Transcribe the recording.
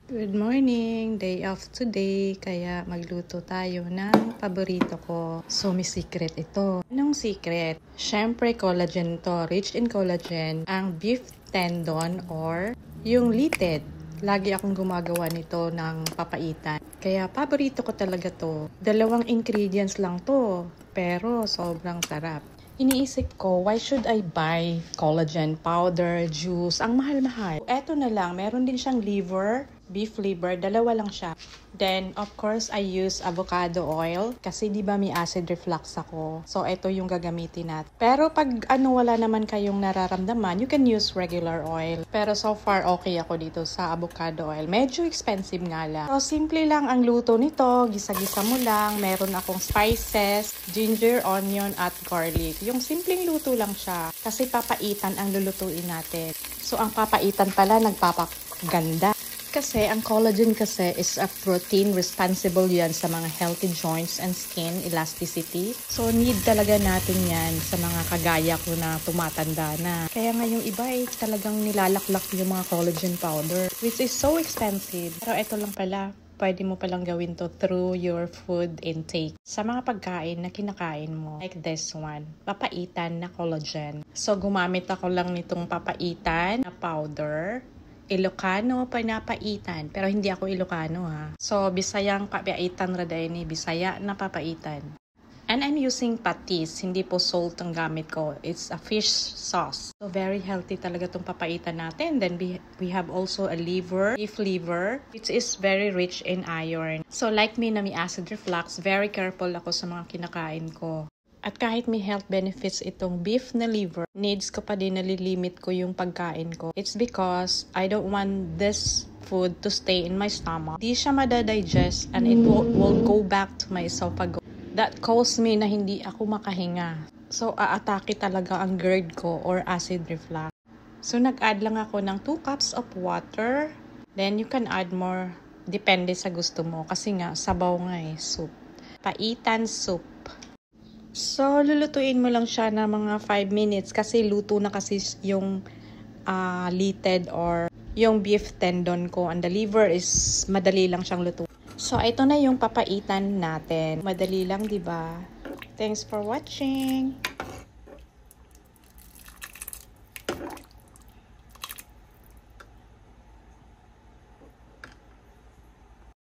Good morning! Day off today, kaya magluto tayo ng paborito ko. Secret ito. Anong secret? Syempre collagen to. Rich in collagen ang beef tendon or yung litid. Lagi akong gumagawa nito ng papaitan. Kaya paborito ko talaga to. 2 ingredients lang to, pero sobrang sarap. Iniisip ko, why should I buy collagen powder, juice? Ang mahal-mahal. Eto na lang, meron din siyang liver, beef liver, 2 lang siya. Then, of course, I use avocado oil kasi di ba may acid reflux ako. So, ito yung gagamitin natin. Pero pag wala naman kayong nararamdaman, you can use regular oil. Pero so far, okay ako dito sa avocado oil. Medyo expensive nga lang. So, simple lang ang luto nito. Gisa-gisa mo lang. Meron akong spices, ginger, onion, at garlic. Yung simpleng luto lang siya. Kasi papaitan ang lulutuin natin. So, ang papaitan pala nagpapaganda. Kasi ang collagen kasi is a protein, responsible yan sa mga healthy joints and skin elasticity. So need talaga natin yan sa mga kagaya ko na tumatanda na. Kaya nga yung iba ay talagang nilalaklak yung mga collagen powder, which is so expensive. Pero ito lang pala, pwede mo palang gawin to through your food intake. Sa mga pagkain na kinakain mo, like this one, papaitan na collagen. So gumamit ako lang nitong papaitan na powder. Ilocano pinapaitan, pero hindi ako Ilocano ha. So Bisayang papaitan raday ni Bisaya na papaitan. And I'm using patis, hindi po salt ang gamit ko. It's a fish sauce. So very healthy talaga tong papaitan natin. Then we have also a liver, beef liver, which is very rich in iron. So like me na may acid reflux, very careful ako sa mga kinakain ko. At kahit may health benefits itong beef na liver, needs ko pa din nalilimit ko yung pagkain ko. It's because I don't want this food to stay in my stomach. Di siya madadigest and it will go back to my esophagus. That caused me na hindi ako makahinga. So, aatake talaga ang GERD ko or acid reflux. So, nag-add lang ako ng 2 cups of water. Then, you can add more. Depende sa gusto mo. Kasi nga, sabaw nga soup. Paitan soup. So, lulutuin mo lang siya na mga 5 minutes kasi luto na kasi yung litid or yung beef tendon ko. And the liver is madali lang siyang luto. So, ito na yung papaitan natin. Madali lang, di ba? Thanks for watching!